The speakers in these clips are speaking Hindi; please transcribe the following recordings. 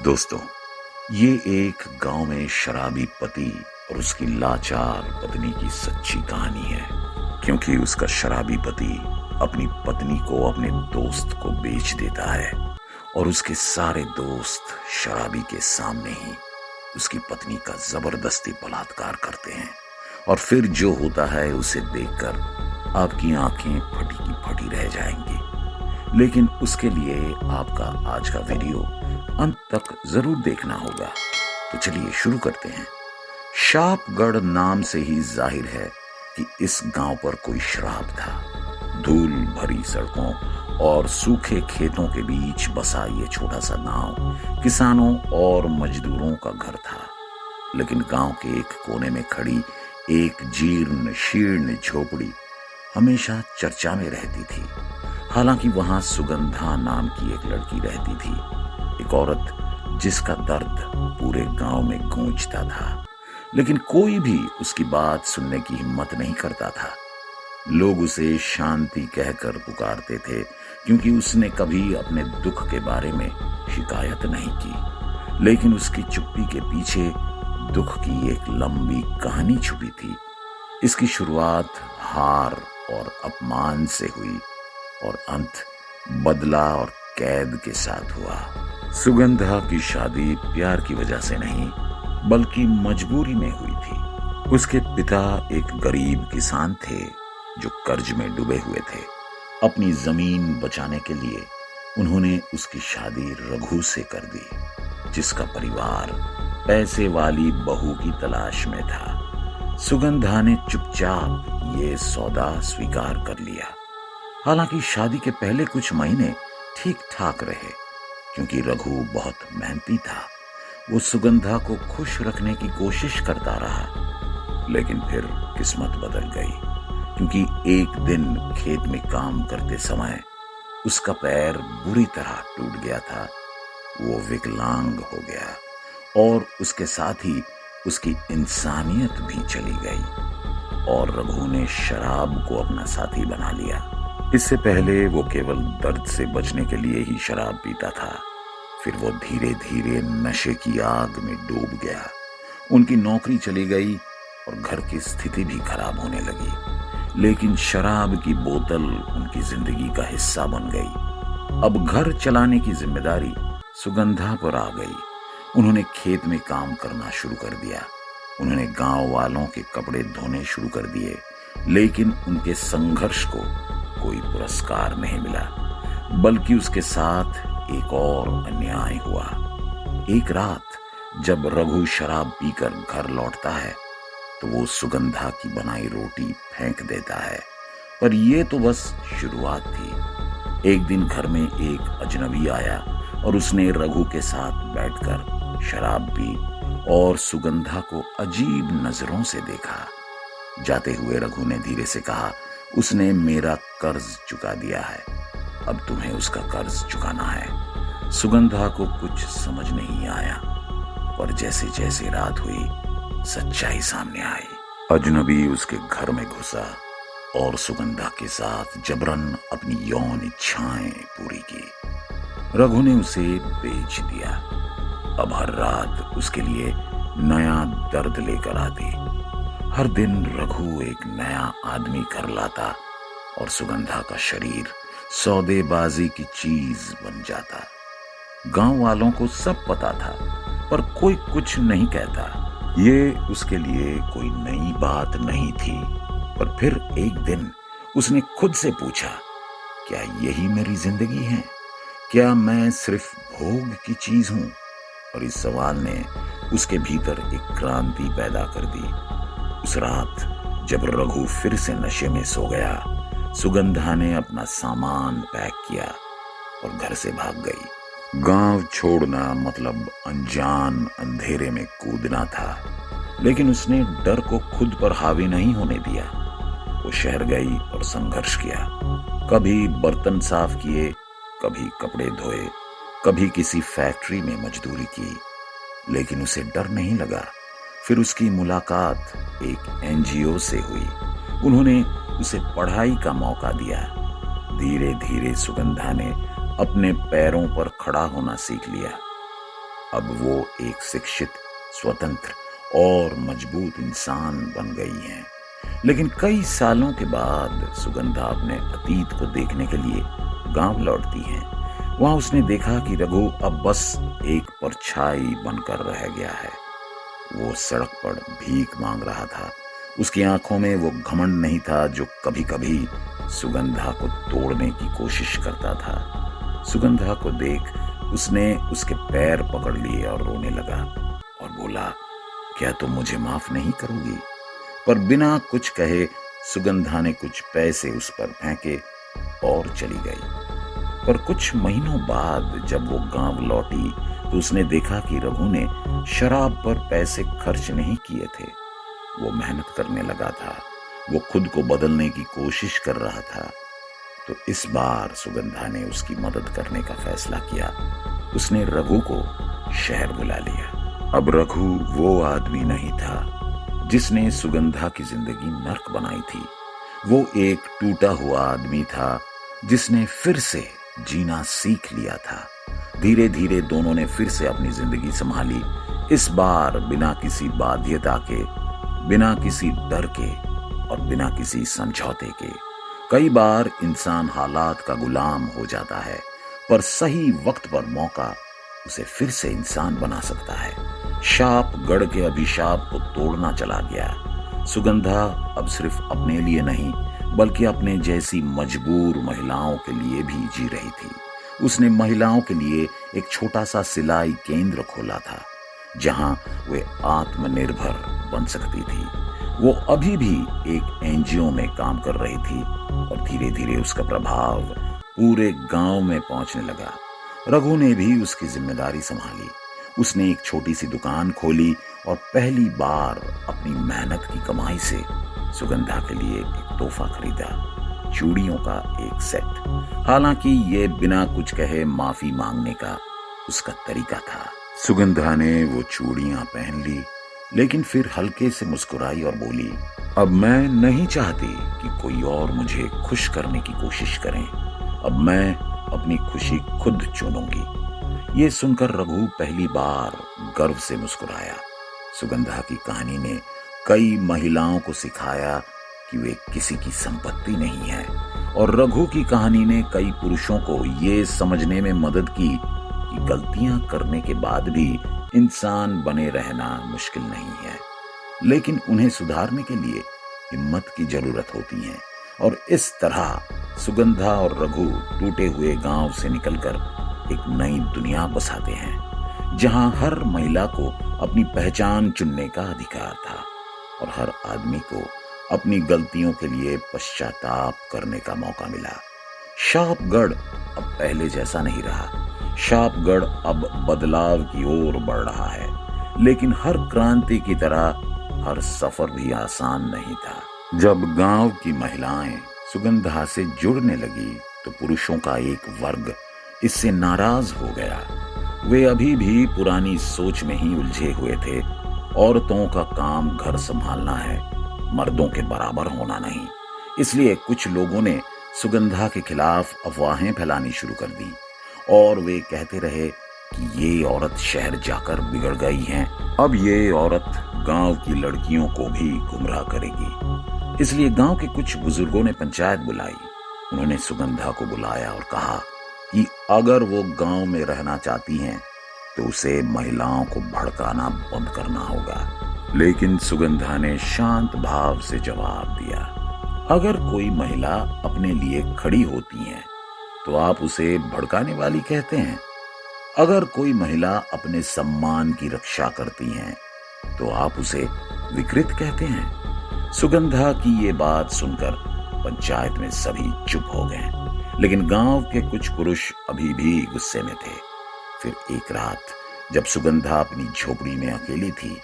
दोस्तों, ये एक गांव में शराबी पति और उसकी लाचार पत्नी की सच्ची कहानी है। क्योंकि उसका शराबी पति अपनी पत्नी को अपने दोस्त को बेच देता है और उसके सारे दोस्त शराबी के सामने ही उसकी पत्नी का जबरदस्ती बलात्कार करते हैं। और फिर जो होता है उसे देखकर आपकी आंखें फटी की फटी रह जाएंगी। लेकिन उसके लिए आपका आज का वीडियो अंत तक जरूर देखना होगा। तो चलिए शुरू करते हैं। शापगढ़ नाम से ही जाहिर है कि इस गांव पर कोई श्राप था। धूल भरी सड़कों और सूखे खेतों के बीच बसा ये छोटा सा गांव किसानों और मजदूरों का घर था। लेकिन गांव के एक कोने में खड़ी एक जीर्ण शीर्ण झोपड़ी हमेशा चर्चा में रहती थी। हालांकि वहां सुगंधा नाम की एक लड़की रहती थी, एक औरत जिसका दर्द पूरे गांव में गूंजता था। लेकिन कोई भी उसकी बात सुनने की हिम्मत नहीं करता था। लोग उसे शांति कहकर पुकारते थे क्योंकि उसने कभी अपने दुख के बारे में शिकायत नहीं की। लेकिन उसकी चुप्पी के पीछे दुख की एक लंबी कहानी छुपी थी। इसकी शुरुआत हार और अपमान से हुई और अंत बदला और कैद के साथ हुआ। सुगंधा की शादी प्यार की वजह से नहीं बल्कि मजबूरी में हुई थी। उसके पिता एक गरीब किसान थे जो कर्ज में डूबे हुए थे। अपनी जमीन बचाने के लिए उन्होंने उसकी शादी रघु से कर दी, जिसका परिवार पैसे वाली बहू की तलाश में था। सुगंधा ने चुपचाप ये सौदा स्वीकार कर लिया। हालांकि शादी के पहले कुछ महीने ठीक ठाक रहे क्योंकि रघु बहुत मेहनती था। वो सुगंधा को खुश रखने की कोशिश करता रहा। लेकिन फिर किस्मत बदल गई क्योंकि एक दिन खेत में काम करते समय उसका पैर बुरी तरह टूट गया था। वो विकलांग हो गया और उसके साथ ही उसकी इंसानियत भी चली गई और रघु ने शराब को अपना साथी बना लिया। इससे पहले वो केवल दर्द से बचने के लिए ही शराब पीता था। फिर वो धीरे धीरे नशे की आग में डूब गया। उनकी नौकरी चली गई और घर की स्थिति भी खराब होने लगी। लेकिन शराब की बोतल उनकी जिंदगी का हिस्सा बन गई। अब घर चलाने की जिम्मेदारी सुगंधा पर आ गई। उन्होंने खेत में काम करना शुरू कर दिया। उन्होंने गांव वालों के कपड़े धोने शुरू कर दिए। लेकिन उनके संघर्ष को कोई पुरस्कार नहीं मिला, बल्कि उसके साथ एक और अन्याय हुआ। एक रात जब रघु शराब पीकर घर लौटता है तो वो सुगंधा की बनाई रोटी फेंक देता है। पर ये तो बस शुरुआत थी। एक दिन घर में एक अजनबी आया और उसने रघु के साथ बैठकर शराब पी और सुगंधा को अजीब नजरों से देखा। जाते हुए रघु ने धीरे से कहा, उसने मेरा कर्ज चुका दिया है, अब तुम्हें उसका कर्ज चुकाना है। सुगंधा को कुछ समझ नहीं आया, पर जैसे जैसे रात हुई सच्चाई सामने आई। अजनबी उसके घर में घुसा और सुगंधा के साथ जबरन अपनी यौन इच्छाएं पूरी की। रघु ने उसे बेच दिया। अब हर रात उसके लिए नया दर्द लेकर आती। हर दिन रघु एक नया आदमी घर लाता और सुगंधा का शरीर सौदेबाजी की चीज बन जाता। गांव वालों को सब पता था, पर कोई कुछ नहीं कहता। ये उसके लिए कोई नई बात नहीं थी। पर फिर एक दिन उसने खुद से पूछा, क्या यही मेरी जिंदगी है? क्या मैं सिर्फ भोग की चीज हूं? और इस सवाल ने उसके भीतर एक क्रांति पैदा कर दी। उस रात जब रघु फिर से नशे में सो गया, सुगंधा ने अपना सामान पैक किया और घर से भाग गई। गांव छोड़ना मतलब अनजान अंधेरे में कूदना था। लेकिन उसने डर को खुद पर हावी नहीं होने दिया। वो शहर गई और संघर्ष किया। कभी बर्तन साफ किए, कभी कपड़े धोए, कभी किसी फैक्ट्री में मजदूरी की। लेकिन उसे डर नहीं लगा। फिर उसकी मुलाकात एक एनजीओ से हुई। उन्होंने उसे पढ़ाई का मौका दिया। धीरे धीरे सुगंधा ने अपने पैरों पर खड़ा होना सीख लिया। अब वो एक शिक्षित, स्वतंत्र और मजबूत इंसान बन गई हैं। लेकिन कई सालों के बाद सुगंधा अपने अतीत को देखने के लिए गांव लौटती हैं। वहां उसने देखा कि रघु अब बस एक परछाई बनकर रह गया है। वो सड़क पर भीख मांग रहा था। उसकी आंखों में वो घमंड नहीं था जो कभी कभी सुगंधा को तोड़ने की कोशिश करता था। सुगंधा को देख उसने उसके पैर पकड़ लिए और रोने लगा और बोला, क्या तुम मुझे माफ नहीं करोगी? पर बिना कुछ कहे सुगंधा ने कुछ पैसे उस पर फेंके और चली गई। पर कुछ महीनों बाद जब वो गांव लौटी तो उसने देखा कि रघु ने शराब पर पैसे खर्च नहीं किए थे। वो मेहनत करने लगा था। वो खुद को बदलने की कोशिश कर रहा था। तो इस बार सुगंधा ने उसकी मदद करने का फैसला किया। उसने रघु को शहर बुला लिया। अब रघु वो आदमी नहीं था जिसने सुगंधा की जिंदगी नर्क बनाई थी। वो एक टूटा हुआ आदमी था जिसने फिर से जीना सीख लिया था। धीरे धीरे दोनों ने फिर से अपनी जिंदगी संभाली, इस बार बिना किसी बाध्यता के, बिना किसी डर के और बिना किसी समझौते के। कई बार इंसान हालात का गुलाम हो जाता है, पर सही वक्त पर मौका उसे फिर से इंसान बना सकता है। शाप गढ़ के अभिशाप को तोड़ना चला गया। सुगंधा अब सिर्फ अपने लिए नहीं बल्कि अपने जैसी मजबूर महिलाओं के लिए भी जी रही थी। उसने महिलाओं के लिए एक छोटा सा सिलाई केंद्र खोला था जहां वे आत्मनिर्भर बन सकती थी। वो अभी भी एक एनजीओ में काम कर रही थी और धीरे धीरे उसका प्रभाव पूरे गांव में पहुंचने लगा। रघु ने भी उसकी जिम्मेदारी संभाली। उसने एक छोटी सी दुकान खोली और पहली बार अपनी मेहनत की कमाई से सुगंधा के लिए एक तोहफा खरीदा, चूड़ियों का एक सेट। हालांकि ये बिना कुछ कहे माफी मांगने का उसका तरीका था। सुगंधा ने वो चूड़ियां पहन ली, लेकिन फिर हल्के से मुस्कुराई और बोली, अब मैं नहीं चाहती कि कोई और मुझे खुश करने की कोशिश करे। अब मैं अपनी खुशी खुद चुनूंगी। ये सुनकर रघु पहली बार गर्व से मुस्कुराया। सुगंधा की कहानी ने कई महिलाओं को सिखाया कि वे किसी की संपत्ति नहीं है, और रघु की कहानी ने कई पुरुषों को ये समझने में मदद की कि गलतियां करने के बाद भी इंसान बने रहना मुश्किल नहीं है, लेकिन उन्हें सुधारने के लिए हिम्मत की जरूरत होती है। और इस तरह सुगंधा और रघु टूटे हुए गांव से निकलकर एक नई दुनिया बसाते हैं, जहां हर महिला को अपनी पहचान चुनने का अधिकार था और हर आदमी को अपनी गलतियों के लिए पश्चाताप करने का मौका मिला। शापगढ़ अब पहले जैसा नहीं रहा। शापगढ़ अब बदलाव की ओर बढ़ रहा है, लेकिन हर क्रांति की तरह हर सफर भी आसान नहीं था। जब गांव की महिलाएं सुगंधा से जुड़ने लगी तो पुरुषों का एक वर्ग इससे नाराज हो गया। वे अभी भी पुरानी सोच में ही उलझे हुए थे। औरतों का काम घर संभालना है, मर्दों के बराबर होना नहीं। इसलिए कुछ लोगों ने सुगंधा के खिलाफ अफवाहें फैलानी शुरू कर दी और वे कहते रहे कि ये औरत शहर जाकर बिगड़ गई है। अब ये औरत गांव की लड़कियों को भी गुमराह करेगी। इसलिए गांव के कुछ बुजुर्गों ने पंचायत बुलाई। उन्होंने सुगंधा को बुलाया और कहा कि अगर वो गांव में रहना चाहती हैं तो उसे महिलाओं को भड़काना बंद करना होगा। लेकिन सुगंधा ने शांत भाव से जवाब दिया, अगर कोई महिला अपने लिए खड़ी होती है तो आप उसे भड़काने वाली कहते हैं। अगर कोई महिला अपने सम्मान की रक्षा करती है तो आप उसे विकृत कहते हैं। सुगंधा की ये बात सुनकर पंचायत में सभी चुप हो गए, लेकिन गांव के कुछ पुरुष अभी भी गुस्से में थे। फिर एक रात जब सुगंधा अपनी झोपड़ी में अकेली थी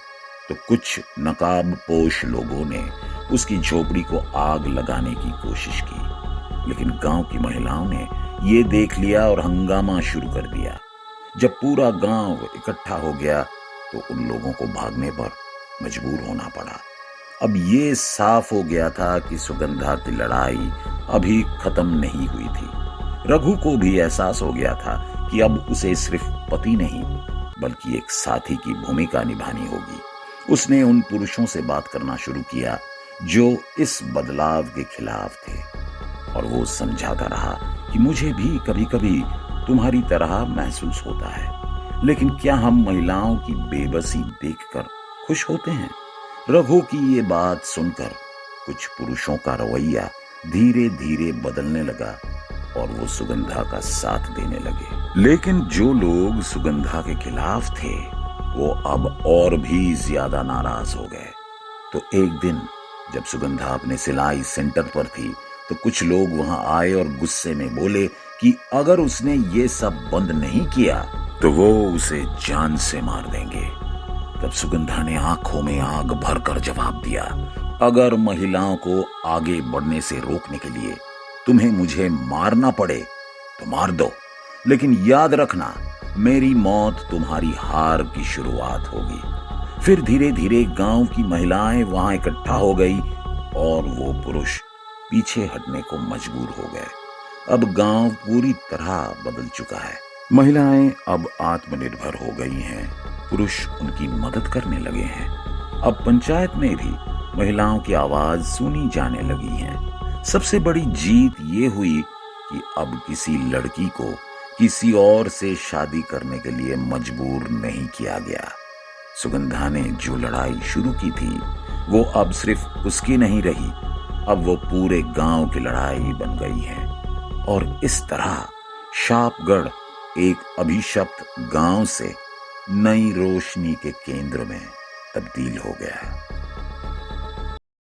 तो कुछ नकाबपोश लोगों ने उसकी झोपड़ी को आग लगाने की कोशिश की, लेकिन गांव की महिलाओं ने ये देख लिया और हंगामा शुरू कर दिया। जब पूरा गांव इकट्ठा हो गया तो उन लोगों को भागने पर मजबूर होना पड़ा। अब ये साफ हो गया था कि सुगंधा की लड़ाई अभी खत्म नहीं हुई थी। रघु को भी एहसास हो गया था कि अब उसे सिर्फ पति नहीं बल्कि एक साथी की भूमिका निभानी होगी। उसने उन पुरुषों से बात करना शुरू किया जो इस बदलाव के खिलाफ थे, और वो समझाता रहा कि मुझे भी कभी-कभी तुम्हारी तरह महसूस होता है, लेकिन क्या हम महिलाओं की बेबसी देखकर खुश होते हैं? रघु की ये बात सुनकर कुछ पुरुषों का रवैया धीरे धीरे बदलने लगा और वो सुगंधा का साथ देने लगे। लेकिन जो लोग सुगंधा के खिलाफ थे वो अब और भी ज्यादा नाराज हो गए। तो एक दिन जब सुगंधा अपने सिलाई सेंटर पर थी तो कुछ लोग वहां आए और गुस्से में बोले कि अगर उसने ये सब बंद नहीं किया तो वो उसे जान से मार देंगे। तब सुगंधा ने आंखों में आग भरकर जवाब दिया, अगर महिलाओं को आगे बढ़ने से रोकने के लिए तुम्हें मुझे मारना पड़े तो मार दो, लेकिन याद रखना मेरी मौत तुम्हारी हार की शुरुआत होगी। फिर धीरे धीरे गांव की महिलाएं वहां इकट्ठा हो गई और वो पुरुष पीछे हटने को मजबूर हो गए। अब गांव पूरी तरह बदल चुका है। महिलाएं अब आत्मनिर्भर हो गई हैं, पुरुष उनकी मदद करने लगे हैं। अब पंचायत में भी महिलाओं की आवाज सुनी जाने लगी है। सबसे बड़ी जीत ये हुई कि अब किसी लड़की को किसी और से शादी करने के लिए मजबूर नहीं किया गया। सुगंधा ने जो लड़ाई शुरू की थी वो अब सिर्फ उसकी नहीं रही, अब वो पूरे गांव की लड़ाई बन गई है। और इस तरह शापगढ़ एक अभिशप्त गांव से नई रोशनी के केंद्र में तब्दील हो गया है।